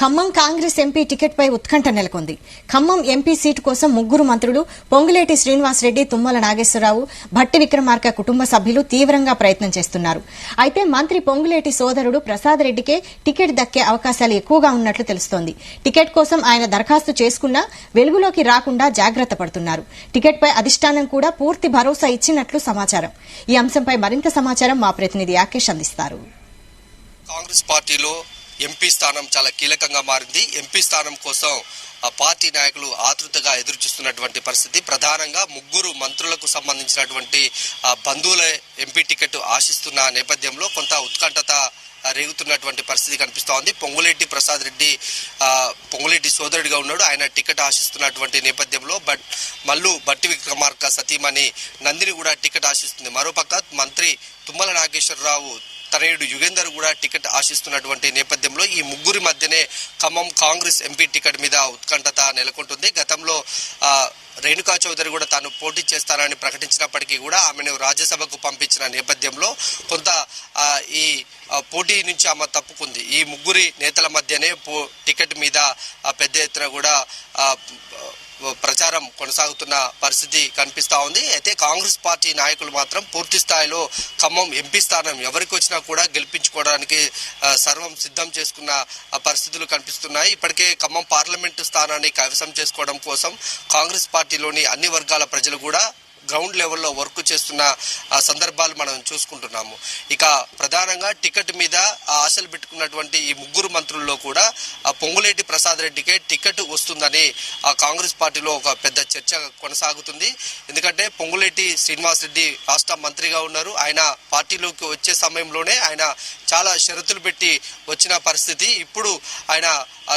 Khammam Congress MP ticket పై ఉత్కంఠ నెలకొంది. Khammam MP seat కోసం ముగ్గురు మంత్రులు పొంగులేటి శ్రీనివాసరెడ్డి, తుమ్మల నాగేశ్వరరావు, భట్టి విక్రమార్క కుటుంబ సభ్యులు తీవ్రంగా ప్రయత్నం చేస్తున్నారు. అయితే మంత్రి పొంగులేటి సోదరుడు ప్రసాద్ రెడ్డికే టికెట్ దక్కే అవకాశాలు ఎక్కువగా ఉన్నట్లు తెలుస్తోంది. టికెట్ కోసం ఆయన దరఖాస్తు చేసుకున్నా వెలుగులోకి రాకుండా జాగ్రత్త పడుతున్నారు. టికెట్ పై అధిష్టానం కూడా పూర్తి భరోసా ఇచ్చినట్లు సమాచారం. ఈ అంశంపై మరింత సమాచారం మా ప్రతినిధి యాకేష్ అందిస్తారు. కాంగ్రెస్ పార్టీలో ఎంపీ స్థానం చాలా కీలకంగా మారింది. ఎంపీ స్థానం కోసం పార్టీ నాయకులు ఆతృతగా ఎదురు చూస్తున్నటువంటి పరిస్థితి. ప్రధానంగా ముగ్గురు మంత్రులకు సంబంధించినటువంటి బంధువుల ఎంపీ టికెట్ ఆశిస్తున్న నేపథ్యంలో కొంత ఉత్కంఠత రేగుతున్నటువంటి పరిస్థితి కనిపిస్తూ ఉంది. పొంగులేటి ప్రసాద్ రెడ్డి పొంగులేటి సోదరుడిగా ఉన్నాడు. ఆయన టికెట్ ఆశిస్తున్నటువంటి నేపథ్యంలో భట్టి విక్రమార్క సతీమణి నందిని కూడా టికెట్ ఆశిస్తుంది. మరోపక్క మంత్రి తుమ్మల నాగేశ్వరరావు తనయుడు యుగేందర్ కూడా టికెట్ ఆశిస్తున్నటువంటి నేపథ్యంలో ఈ ముగ్గురి మధ్యనే ఖమ్మం కాంగ్రెస్ ఎంపీ టికెట్ మీద ఉత్కంఠత నెలకొంటుంది. గతంలో రేణుకా చౌదరి కూడా తాను పోటీ చేస్తానని ప్రకటించినప్పటికీ కూడా ఆమెను రాజ్యసభకు పంపించిన నేపథ్యంలో కొంత ఈ పోటీ నుంచి ఆమె తప్పుకుంది. ఈ ముగ్గురి నేతల మధ్యనే టికెట్ మీద పెద్ద ఎత్తున కూడా ప్రచారం కొనసాగుతున్న పరిస్థితి కనిపిస్తా ఉంది. అయితే కాంగ్రెస్ పార్టీ నాయకులు మాత్రం పూర్తి స్థాయిలో ఖమ్మం ఎంపీ స్థానం ఎవరికి వచ్చినా కూడా గెలిపించుకోవడానికి సర్వం సిద్ధం చేసుకున్న పరిస్థితులు కనిపిస్తున్నాయి. ఇప్పటికే ఖమ్మం పార్లమెంటు స్థానాన్ని కైవసం చేసుకోవడం కోసం కాంగ్రెస్ పార్టీలోని అన్ని వర్గాల ప్రజలు కూడా గ్రౌండ్ లెవెల్లో వర్క్ చేస్తున్న సందర్భాలు మనం చూసుకుంటున్నాము. ఇక ప్రధానంగా టికెట్ మీద ఆశలు పెట్టుకున్నటువంటి ఈ ముగ్గురు మంత్రుల్లో కూడా పొంగులేటి ప్రసాద్ రెడ్డికే టికెట్ వస్తుందని కాంగ్రెస్ పార్టీలో ఒక పెద్ద చర్చ కొనసాగుతుంది. ఎందుకంటే పొంగులేటి శ్రీనివాసరెడ్డి రాష్ట్ర మంత్రిగా ఉన్నారు. ఆయన పార్టీలోకి వచ్చే సమయంలోనే ఆయన చాలా షరతులు పెట్టి వచ్చిన పరిస్థితి. ఇప్పుడు ఆయన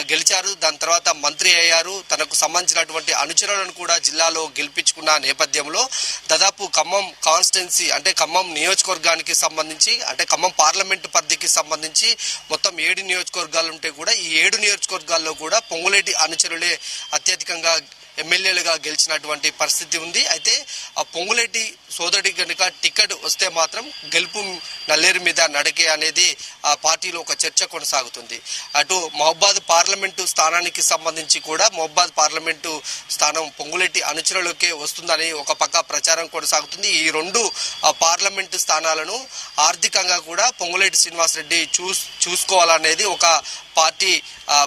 గెలిచారు, దాని తర్వాత మంత్రి అయ్యారు. తనకు సంబంధించినటువంటి అనుచరులను కూడా జిల్లాలో గెలిపించుకున్న నేపథ్యంలో దాదాపు ఖమ్మం కాన్స్టిట్యున్సీ అంటే ఖమ్మం నియోజకవర్గానికి సంబంధించి అంటే ఖమ్మం పార్లమెంటు పరిధికి సంబంధించి మొత్తం 7 నియోజకవర్గాలు ఉంటే కూడా ఈ 7 నియోజకవర్గాల్లో కూడా పొంగులేటి అనుచరులే అత్యధికంగా ఎమ్మెల్యేలుగా గెలిచినటువంటి పరిస్థితి ఉంది. అయితే ఆ పొంగులేటి సోదరుడి కనుక టికెట్ వస్తే మాత్రం గెలుపు నల్లేరు మీద నడకే అనేది ఆ పార్టీలో ఒక చర్చ కొనసాగుతుంది. అటు మహబాద్ పార్లమెంటు స్థానానికి సంబంధించి కూడా మహబాద్ పార్లమెంటు స్థానం పొంగులేటి అనుచరులకే వస్తుందని ఒక పక్క ప్రచారం కొనసాగుతుంది. ఈ 2 పార్లమెంటు స్థానాలను ఆర్థికంగా కూడా పొంగులేటి శ్రీనివాసరెడ్డి చూసుకోవాలనేది ఒక పార్టీ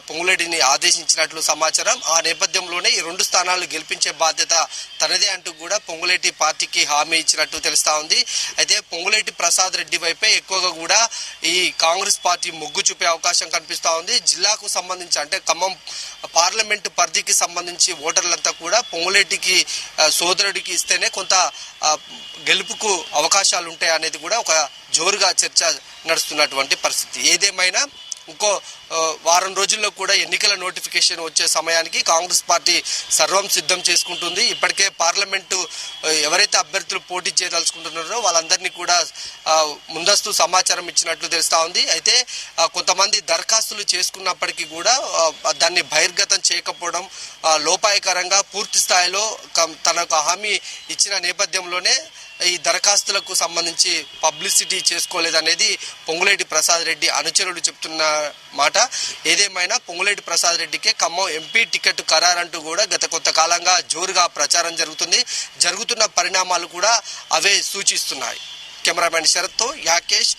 పొంగులేటిని ఆదేశించినట్లు సమాచారం. ఆ నేపథ్యంలోనే ఈ 2 స్థానాలు గెలిపించే బాధ్యత తనదే అంటూ కూడా పొంగులేటి పార్టీకి హామీ ఇచ్చినట్టు తెలుస్తా ఉంది. అయితే పొంగులేటి ప్రసాద్ రెడ్డి వైపే ఎక్కువగా కూడా ఈ కాంగ్రెస్ పార్టీ మొగ్గు చూపే అవకాశం కనిపిస్తా ఉంది. జిల్లాకు సంబంధించి అంటే ఖమ్మం పార్లమెంటు పరిధికి సంబంధించి ఓటర్లంతా కూడా పొంగులేటికి సోదరుడికి ఇస్తేనే కొంత గెలుపుకు అవకాశాలు ఉంటాయి అనేది కూడా ఒక జోరుగా చర్చ నడుస్తున్నటువంటి పరిస్థితి. ఏదేమైనా ఇంకో వారం రోజుల్లో కూడా ఎన్నికల నోటిఫికేషన్ వచ్చే సమయానికి కాంగ్రెస్ పార్టీ సర్వం సిద్ధం చేసుకుంటుంది. ఇప్పటికే పార్లమెంటు ఎవరైతే అభ్యర్థులు పోటీ చేయదలుచుకుంటున్నారో వాళ్ళందరినీ కూడా ముందస్తు సమాచారం ఇచ్చినట్లు తెలుస్తా ఉంది. అయితే కొంతమంది దరఖాస్తులు చేసుకున్నప్పటికీ కూడా దాన్ని బహిర్గతం చేయకపోవడం, లోపాయకరంగా పూర్తి స్థాయిలో తనకు హామీ ఇచ్చిన నేపథ్యంలోనే ఈ దరఖాస్తులకు సంబంధించి పబ్లిసిటీ చేసుకోలేదనేది పొంగులేటి ప్రసాద్ రెడ్డి అనుచరులు చెప్తున్న మాట. ఏదేమైనా పొంగులేటి ప్రసాద్ రెడ్డికే ఖమ్మం ఎంపీ టికెట్ ఖరారంటూ కూడా గత కొంతకాలంగా జోరుగా ప్రచారం జరుగుతున్న పరిణామాలు కూడా అవే సూచిస్తున్నాయి. కెమెరామెన్ శరత్తో యాకేష్,